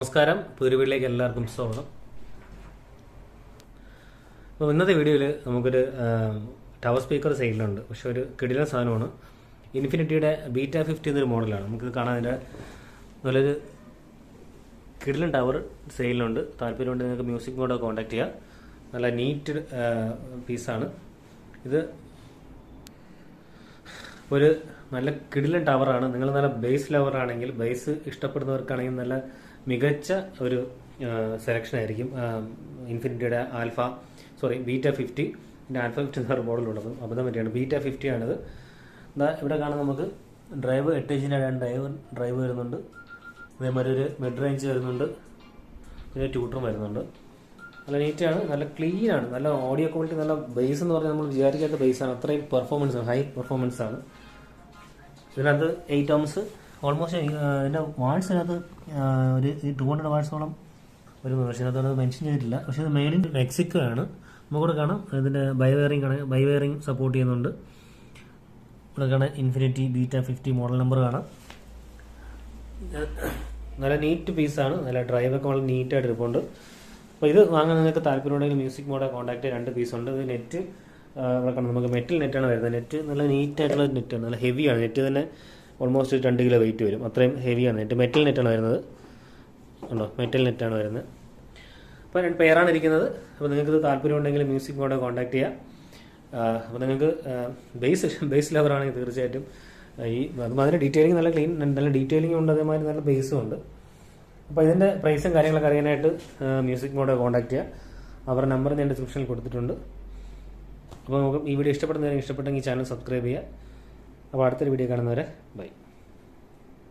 നമസ്കാരം, പുതിയ എല്ലാവർക്കും സ്വാഗതം. അപ്പോൾ ഇന്നത്തെ വീഡിയോയിൽ നമുക്കൊരു ടവർ സ്പീക്കർ സെയിലുണ്ട്. പക്ഷെ ഒരു കിടിലൻ സാധനമാണ്. ഇൻഫിനിറ്റിയുടെ ബീറ്റ50 എന്നൊരു മോഡലാണ്. നമുക്ക് കാണാൻ അതിൻ്റെ നല്ലൊരു കിടിലൻ ടവർ സെയിലുണ്ട്. താല്പര്യമുണ്ട് നിങ്ങൾക്ക് മ്യൂസിക് മോഡോ കോൺടാക്ട് ചെയ്യാം. നല്ല നീറ്റ് പീസാണ് ഇത്. ഒരു നല്ല കിടിലൻ ടവറാണ്. നിങ്ങൾ നല്ല ബേസ് ലവറാണെങ്കിൽ, ബേസ് ഇഷ്ടപ്പെടുന്നവർക്കാണെങ്കിൽ നല്ല മികച്ച ഒരു സെലക്ഷൻ ആയിരിക്കും. ഇൻഫിനിറ്റിയുടെ ബീറ്റ50 ആൽഫ 50 എന്ന മോഡലുള്ളത്. അബദ്ധം പറ്റിയാണ്. ബീറ്റ50 ആണിത്. ഇവിടെ കാണാൻ നമുക്ക് ഡ്രൈവ് 8 ഇഞ്ചിൻ്റെ ഡ്രൈവ് വരുന്നുണ്ട്. അതേമാതിരി ഒരു മിഡ് റേഞ്ച് വരുന്നുണ്ട്. പിന്നെ ട്യൂട്ടറും വരുന്നുണ്ട്. നല്ല നീറ്റാണ്, നല്ല ക്ലീൻ ആണ്, നല്ല ഓഡിയോ ക്വാളിറ്റി, നല്ല ബേസ് എന്ന് പറഞ്ഞാൽ നമ്മൾ വിചാരിക്കാത്ത ബേസാണ്. അത്രയും പെർഫോമൻസ് ആണ്, ഹൈ പെർഫോമൻസ് ആണ്. ഇതിനകത്ത് 8 ohms ഓൾമോസ്റ്റ് ഇതിൻ്റെ വാട്ട്സിനകത്ത് ഒരു 200 വാട്ട്സോളം വരുന്നു. പക്ഷേ അതിനകത്ത് മെൻഷൻ ചെയ്തിട്ടില്ല. പക്ഷേ ഇത് മെയ്ഡ് ഇൻ മെക്സിക്കോ ആണ്. നമുക്കിവിടെ കാണാം ഇതിൻ്റെ ബൈ വയറിംഗ് സപ്പോർട്ട് ചെയ്യുന്നുണ്ട്. ഇവിടെ കാണാം ഇൻഫിനിറ്റി ബീറ്റ50 മോഡൽ നമ്പർ കാണാം. നല്ല നീറ്റ് പീസാണ്. നല്ല ഡ്രൈവൊക്കെ വളരെ നീറ്റായിട്ട് ഇരിപ്പുണ്ട്. അപ്പോൾ ഇത് വാങ്ങാൻ നിങ്ങൾക്ക് താല്പര്യമുണ്ടെങ്കിൽ മ്യൂസിക് മോഡോ കോൺടാക്ട് 2 പീസുണ്ട്. ഇത് നെറ്റ് ഇവിടെ കാണാം. നമുക്ക് മെറ്റൽ നെറ്റാണ് വരുന്നത്. നെറ്റ് നല്ല നീറ്റായിട്ടുള്ള നെറ്റാണ്, നല്ല ഹെവിയാണ്. നെറ്റ് തന്നെ ഓൾമോസ്റ്റ് 2 കിലോ വെയിറ്റ് വരും. അത്രയും ഹെവിയാണ് നെറ്റ്. മെറ്റൽ നെറ്റാണ് വരുന്നത്. ഉണ്ടോ, മെറ്റൽ നെറ്റാണ് വരുന്നത്. അപ്പോൾ 2 പെയറാണ് ഇരിക്കുന്നത്. അപ്പോൾ നിങ്ങൾക്ക് താല്പര്യമുണ്ടെങ്കിൽ മ്യൂസിക് മോഡോ കോൺടാക്ട് ചെയ്യാം. അപ്പോൾ നിങ്ങൾക്ക് ബേസ് ലെവറാണെങ്കിൽ തീർച്ചയായിട്ടും അതുമാതിരി ഡീറ്റെയിലിംഗ് നല്ല ക്ലീൻ, നല്ല ഡീറ്റെയിലിംഗ് ഉണ്ട്. അതേമാതിരി നല്ല ബേസും ഉണ്ട്. അപ്പോൾ ഇതിൻ്റെ പ്രൈസും കാര്യങ്ങളൊക്കെ അറിയാനായിട്ട് മ്യൂസിക് മോഡോ കോൺടാക്ട് ചെയ്യുക. അവരുടെ നമ്പർ ഞാൻ ഡിസ്ക്രിപ്ഷനിൽ കൊടുത്തിട്ടുണ്ട്. അപ്പോൾ നമുക്ക് ഈ വീഡിയോ ഇഷ്ടപ്പെട്ടെങ്കിൽ ചാനൽ സബ്സ്ക്രൈബ് ചെയ്യുക. അപ്പോൾ അടുത്തൊരു വീഡിയോ കാണുന്നവരെ ബൈ.